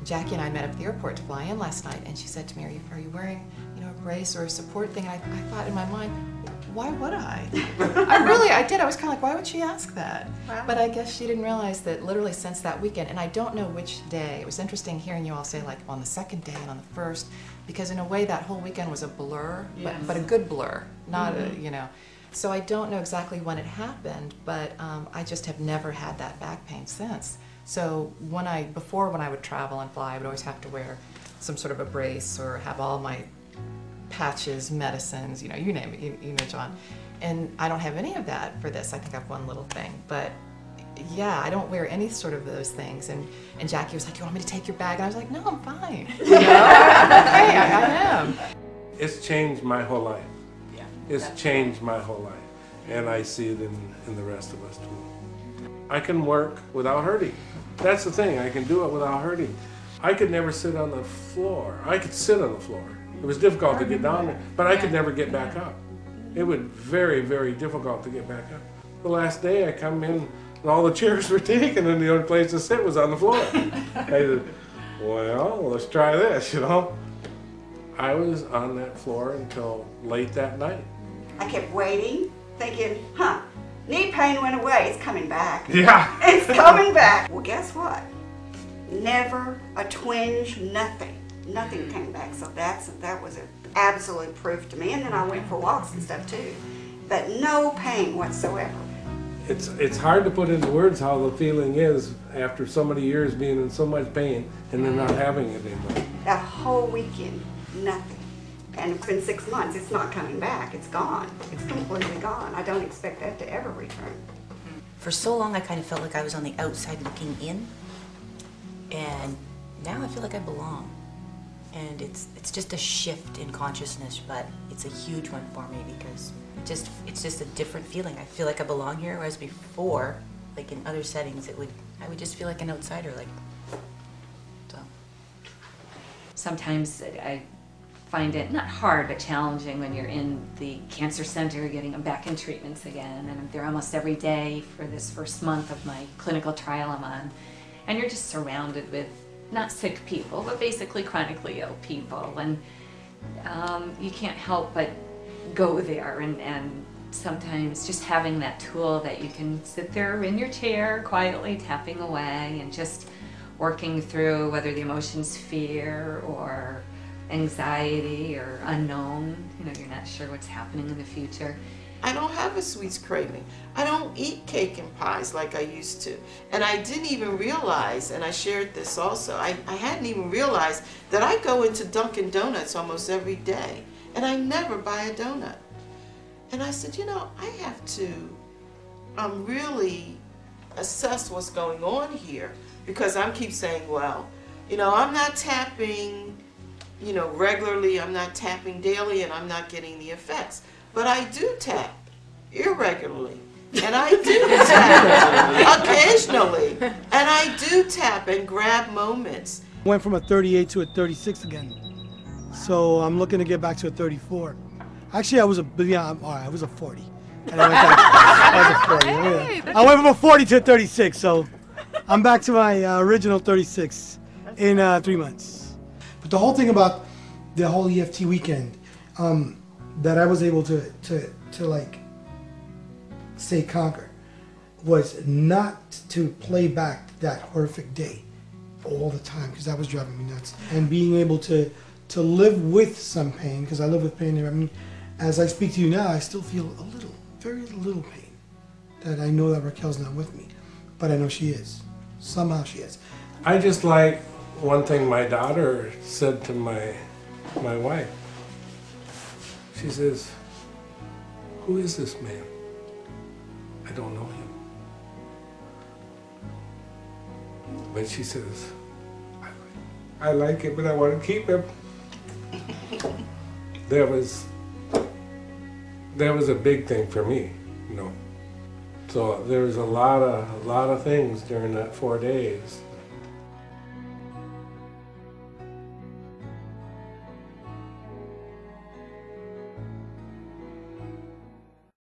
Jackie and I met up at the airport to fly in last night, and she said to me, are you wearing, a brace or a support thing? And I thought in my mind, why would I? I did. I was kind of like, why would she ask that? Wow. But I guess she didn't realize that literally since that weekend, and I don't know which day. It was interesting hearing you all say like on the second day and on the first, because in a way that whole weekend was a blur, yes. but a good blur, not a, So I don't know exactly when it happened, but I just have never had that back pain since. So before when I would travel and fly, I would always have to wear some sort of a brace or have all my patches, medicines, you name it, you know, John. And I don't have any of that for this. I think I have one little thing, but yeah, I don't wear any sort of those things. And Jackie was like, you want me to take your bag? And I was like, no, I'm fine. I'm okay, I am. It's changed my whole life. Yeah. It's changed my whole life. And I see it in the rest of us too. I can work without hurting. That's the thing, I can do it without hurting. I could never sit on the floor. I could sit on the floor. It was difficult to get down there, but I could never get back up. It was very, very difficult to get back up. The last day I come in and all the chairs were taken and the only place to sit was on the floor. I said, well, let's try this, I was on that floor until late that night. I kept waiting, thinking, knee pain went away, it's coming back. Yeah. It's coming back. Well, guess what? Never a twinge, nothing. Nothing came back, so that was an absolute proof to me. And then I went for walks and stuff too, but no pain whatsoever. It's hard to put into words how the feeling is after so many years being in so much pain and then not having it anymore. That whole weekend, nothing. And it's been 6 months, it's not coming back, it's gone. It's completely gone. I don't expect that to ever return. For so long I kind of felt like I was on the outside looking in, and now I feel like I belong. And it's just a shift in consciousness, but it's a huge one for me because it's just a different feeling. I feel like I belong here, whereas before, like in other settings, I would just feel like an outsider, so. Sometimes I find it not hard but challenging when you're in the cancer center getting them back in treatments again, and I'm there almost every day for this first month of my clinical trial I'm on, and you're just surrounded with not sick people, but basically chronically ill people, and you can't help but go there, and sometimes just having that tool that you can sit there in your chair quietly tapping away and just working through whether the emotion's fear or anxiety or unknown, you're not sure what's happening in the future. I don't have a sweets craving. I don't eat cake and pies like I used to. And I didn't even realize, and I shared this also, I hadn't even realized that I go into Dunkin' Donuts almost every day and I never buy a donut. And I said, I have to really assess what's going on here, because I keep saying, well, I'm not tapping, regularly, I'm not tapping daily, and I'm not getting the effects. But I do tap irregularly, and I do tap occasionally, and I do tap and grab moments. Went from a 38 to a 36 again, so I'm looking to get back to a 34. Actually, I was a 40. And I was a 40. I went from a 40 to a 36, so I'm back to my original 36 in 3 months. But the whole thing about the whole EFT weekend, that I was able to like say conquer, was not to play back that horrific day all the time, because that was driving me nuts. And being able to live with some pain, because I live with pain. I mean, as I speak to you now, I still feel a little, very little pain. That I know that Raquel's not with me, but I know she is. Somehow she is. I just like one thing my daughter said to my wife. She says, "Who is this man? I don't know him." But she says, I like him, but I want to keep him. That was a big thing for me, So there was a lot of things during that 4 days